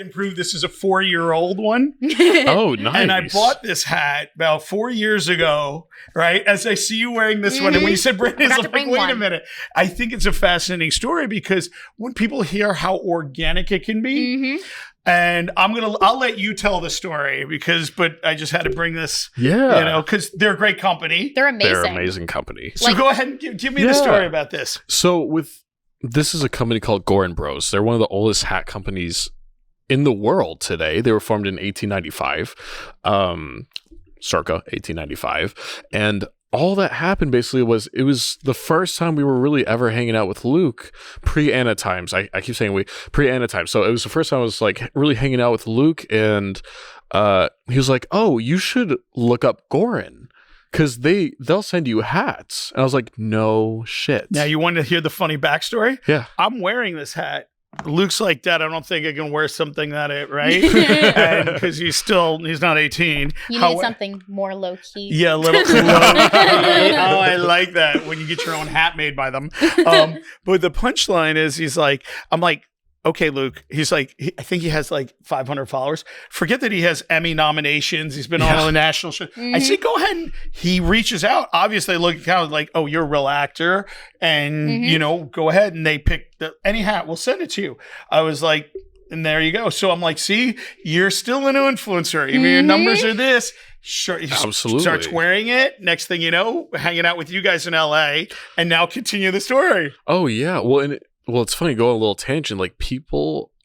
can prove this is a 4-year-old one. Oh, nice. And I bought this hat about 4 years ago, right? As I see you wearing this one. And when you said Brandon's like, wait a minute. I think it's a fascinating story because when people hear how organic it can be, and I'll let you tell the story but I just had to bring this, because they're a great company. They're amazing. They're an amazing company. So go ahead and give me the story about this. So this is a company called Goren Bros. They're one of the oldest hat companies in the world today. They were formed in 1895, circa 1895. And all that happened basically was it was the first time we were really ever hanging out with Luke pre-Anna times. I keep saying pre-Anna times. So it was the first time I was like really hanging out with Luke, and he was like, "Oh, you should look up Gorin because they'll send you hats." And I was like, "No shit." Now you want to hear the funny backstory? Yeah. I'm wearing this hat. Luke's like, "Dad, I don't think I can wear something right?" Because he's not 18. You need something more low key. Yeah, a little low key. Oh, I like that when you get your own hat made by them. But the punchline is, I'm like, "Okay, Luke." He's like, I think he has like 500 followers. Forget that he has Emmy nominations. He's been on all the national shows. I say, go ahead. And he reaches out. Obviously, look at kind of like, "Oh, you're a real actor." And, go ahead. And they pick any hat. We'll send it to you. I was like, and there you go. So I'm like, see, you're still an influencer. Even your numbers are this. Sure, he absolutely starts wearing it. Next thing you know, hanging out with you guys in LA. And now continue the story. Oh, yeah. Well, it's funny, go on a little tangent. Like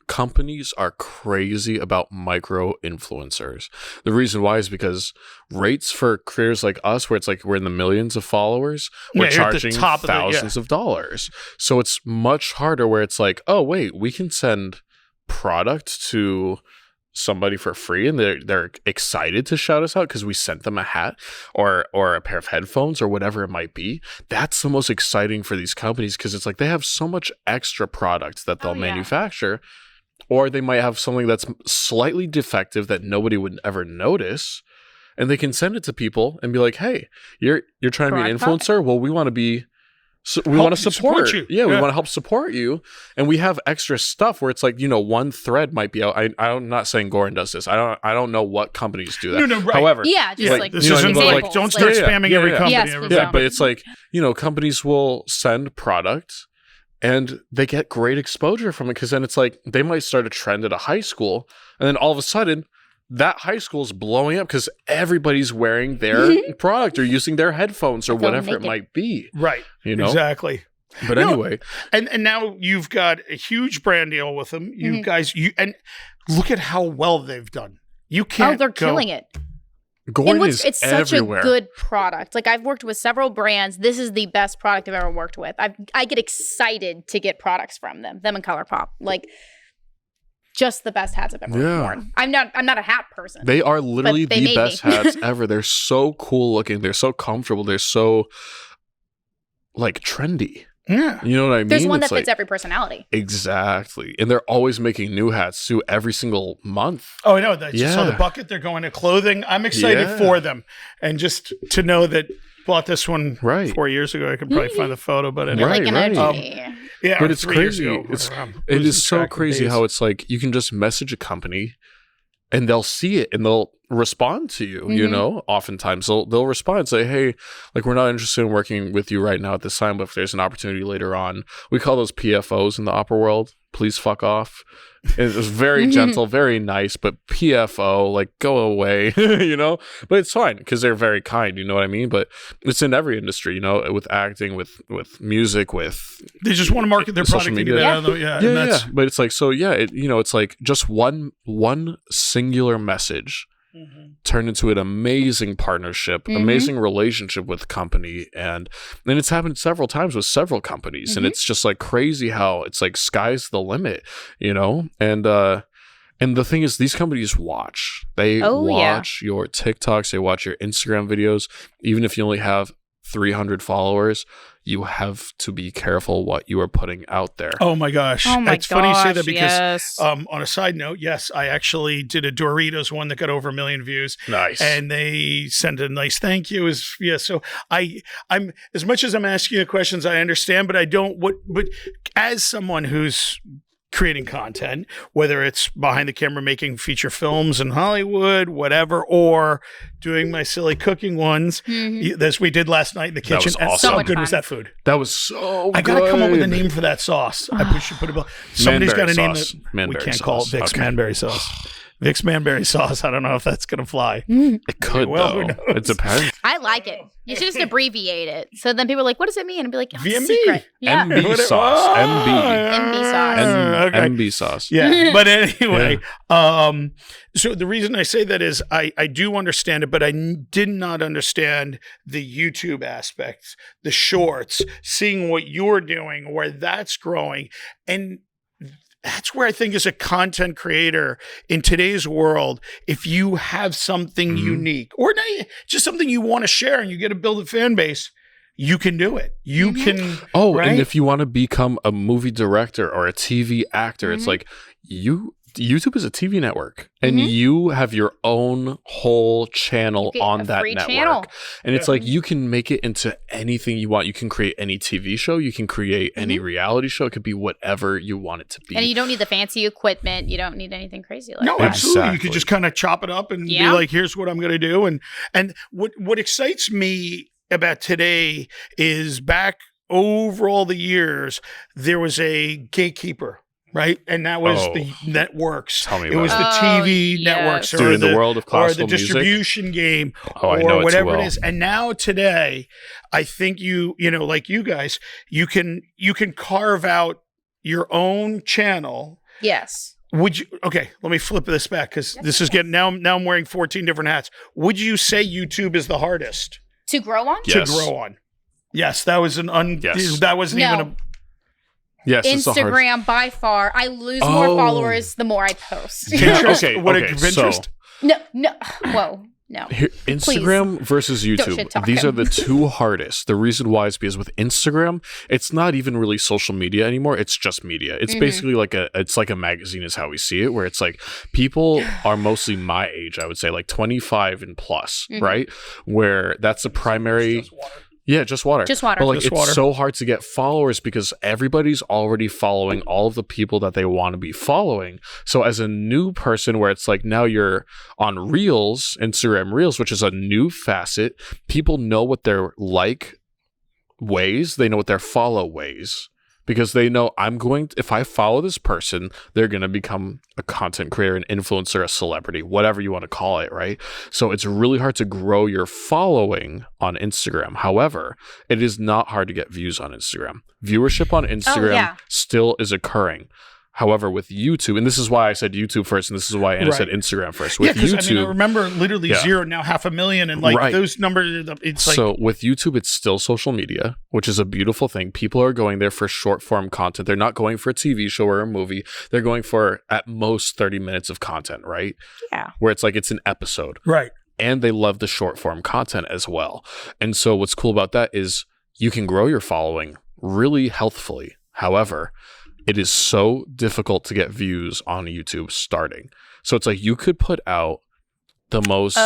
companies are crazy about micro influencers. The reason why is because rates for creators like us, where it's like we're in the millions of followers, we're charging thousands of dollars. So it's much harder where it's like, oh, wait, we can send product to somebody for free and they're excited to shout us out because we sent them a hat or a pair of headphones or whatever it might be. That's the most exciting for these companies because it's like they have so much extra product that they'll manufacture, or they might have something that's slightly defective that nobody would ever notice, and they can send it to people and be like, "Hey, you're trying to be an influencer? Well, we want to be So we want to support you. Yeah, we want to help support you. And we have extra stuff where it's like, one thread might be out. I'm not saying Gorin does this. I don't know what companies do that. No, right. However, this isn't like, don't start spamming every company. Yes, but it's like, companies will send product and they get great exposure from it, because then it's like they might start a trend at a high school, and then all of a sudden that high school is blowing up because everybody's wearing their product or using their headphones or whatever it might be. Right. Exactly. But anyway. And now you've got a huge brand deal with them. You guys, and look at how well they've done. You can't they're killing it. Gorin is it's everywhere. Such a good product. Like, I've worked with several brands. This is the best product I've ever worked with. I get excited to get products from them and ColourPop. Like, just the best hats I've ever worn. I'm not a hat person. They are literally the best hats ever. They're so cool looking. They're so comfortable. They're so like trendy. Yeah. You know what I mean? There's one that fits every personality. Exactly. And they're always making new hats too every single month. Oh, I know. I just saw the bucket. They're going to clothing. I'm excited for them. And just to know that bought this one 4 years ago. I could probably find the photo, but anyway. But it's crazy. It is so crazy how it's like you can just message a company and they'll see it and they'll respond to you, oftentimes they'll respond and say, "Hey, like, we're not interested in working with you right now at this time, but if there's an opportunity later on," we call those PFOs in the opera world, please fuck off. It was very gentle, very nice, but PFO, like, go away, but it's fine because they're very kind, you know what I mean? But it's in every industry, with acting, with music, they just want to market their product media. But it's like, it's like just one singular message turned into an amazing partnership, amazing relationship with the company. And it's happened several times with several companies. And it's just like crazy how it's like sky's the limit, And the thing is, these companies watch. They watch your TikToks, they watch your Instagram videos. Even if you only have 300 followers, you have to be careful what you are putting out there. Oh my gosh. It's funny you say that because on a side note, yes, I actually did a Doritos one that got over 1 million views. Nice. And they sent a nice thank you. So I'm as much as I'm asking you questions, I understand, but I don't but as someone who's creating content, whether it's behind the camera making feature films in Hollywood, whatever, or doing my silly cooking ones. This we did last night in the kitchen. was And awesome. so So much good fun. was that food. That was so I gotta come up with a good. name for that sauce. I should put a somebody's got to Manberry name sauce. it. Manberry We can't sauce. call it Vicks Okay. Manberry sauce. Vicks Manberry sauce. I don't know if that's gonna fly. It could, Well, who though. knows? It depends. I like it. You should just abbreviate it. So then people are like, what does it mean? And be like, oh, it's a VMB. secret. Yeah. MB What it- sauce. Oh, MB. MB sauce. Okay. MB sauce. Yeah, but anyway, so the reason I say that is I do understand it, but I did not understand the YouTube aspects, the shorts, seeing what you're doing, where that's growing, and that's where I think as a content creator in today's world, if you have something unique or not, just something you want to share and you get to build a fan base, you can do it. You can. Oh, right? and if you want to become a movie director or a TV actor, it's like YouTube is a TV network and you have your own whole channel get on a that free network. channel. And it's like you can make it into anything you want. You can create any TV show, you can create any reality show. It could be whatever you want it to be. And you don't need the fancy equipment. You don't need anything crazy like No, that. absolutely. You Exactly. could just kind of chop it up and be Yeah. like, here's what I'm going to do. And what excites me about today is back over all the years, there was a gatekeeper, right? And that was the networks. Tell me It about was it. the TV yes. networks Dude, or in the world of or the classical music. distribution game Oh, I know it or too whatever well. it is. And now today, I think you know, like you guys, you can carve out your own channel. Yes. Would you? Okay, let me flip this back because this is getting now. Now I'm wearing 14 different hats. Would you say YouTube is the hardest To grow on? Yes. to grow on? Yes, that was Yes. that wasn't No. even a. Yes, it's the hard. Instagram by far. I lose more Oh. followers the more I post. Pinterest. Okay, What okay, Pinterest? No. Whoa. No. Here, Instagram versus shit YouTube. talk These him. are the two hardest. The reason why is because with Instagram, it's not even really social media anymore. It's just media. It's basically like a magazine is how we see it, where it's like people are mostly my age, I would say, like 25 and plus, right? Where that's the primary. Yeah, just water. Just water. But like Just it's water. so hard to get followers because everybody's already following all of the people that they want to be following. So as a new person where it's like now you're on Reels, Instagram Reels, which is a new facet, people know what their like ways, they know what their follow ways. Because they know if I follow this person, they're going to become a content creator, an influencer, a celebrity, whatever you want to call it, right? So it's really hard to grow your following on Instagram. However, it is not hard to get views on Instagram. Viewership on Instagram still is occurring. However, with YouTube, and this is why I said YouTube first, and this is why Anna said Instagram first. With because YouTube, I remember literally zero, now 500,000, and like those numbers. It's like so with YouTube, it's still social media, which is a beautiful thing. People are going there for short form content. They're not going for a TV show or a movie. They're going for at most 30 minutes of content, right? Yeah. Where it's like it's an episode. right. And they love the short form content as well. And so what's cool about that is you can grow your following really healthfully. However, it is so difficult to get views on YouTube starting. So it's like you could put out the most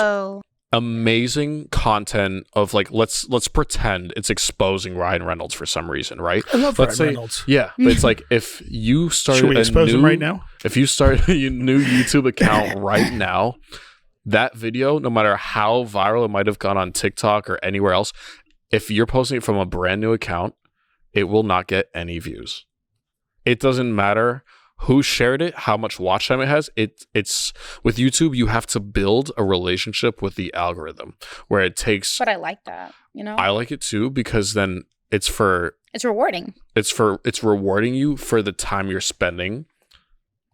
amazing content of like let's pretend it's exposing Ryan Reynolds for some reason, right? I love Let's Ryan say, Reynolds. yeah, but it's like if you started Should we expose him right now? if you start a new YouTube account right now, that video, no matter how viral it might have gone on TikTok or anywhere else, if you're posting it from a brand new account, it will not get any views. It doesn't matter who shared it, how much watch time it has. It's with YouTube, you have to build a relationship with the algorithm where it takes. But I like that, you know? I like it too because then it's rewarding. It's rewarding you for the time you're spending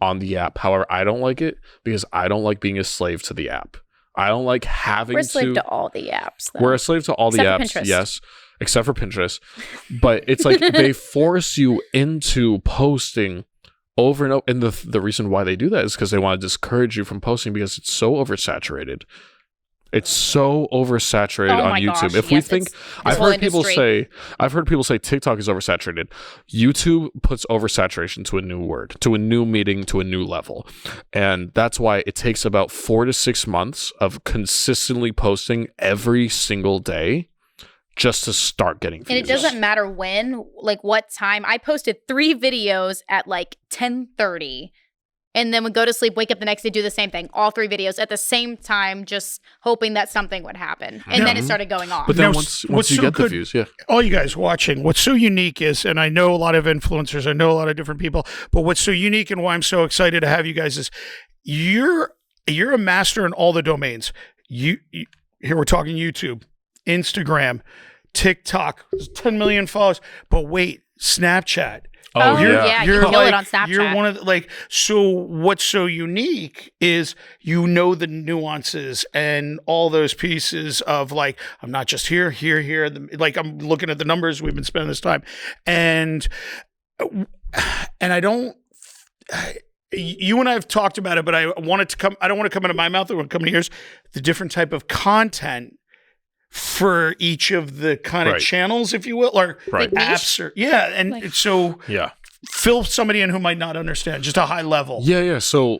on the app. However, I don't like it because I don't like being a slave to the app. I don't like having We're a slave to all the apps, though. We're a slave to all Except the for apps, Pinterest. yes, except for Pinterest. But it's like they force you into posting over and over. And the reason why they do that is because they want to discourage you from posting because it's so oversaturated. It's so oversaturated Oh on my YouTube. gosh, If we yes, think, it's I've whole heard people industry. say TikTok is oversaturated. YouTube puts oversaturation to a new word, to a new meaning, to a new level. And that's why it takes about 4 to 6 months of consistently posting every single day just to start getting views. And it doesn't matter when, like what time. I posted 3 videos at like 10:30 and then would go to sleep, wake up the next day, do the same thing. All 3 videos at the same time, just hoping that something would happen. And then it started going off. But then Now, once what's you so get the good- views, yeah. all you guys watching, what's so unique is, and I know a lot of influencers, I know a lot of different people, but what's so unique and why I'm so excited to have you guys is you're a master in all the domains. You here we're talking YouTube, Instagram, TikTok, 10 million followers, but wait, Snapchat. Oh, yeah. You kill it on Snapchat. You're one of the, so what's so unique is the nuances and all those pieces of I'm not just here, I'm looking at the numbers, we've been spending this time. And you and I have talked about it, but I don't want to come into my mouth, I want to come to yours, the different type of content for each of the kind of channels, if you will, or apps, and so yeah, fill somebody in who might not understand, just a high level. Yeah. So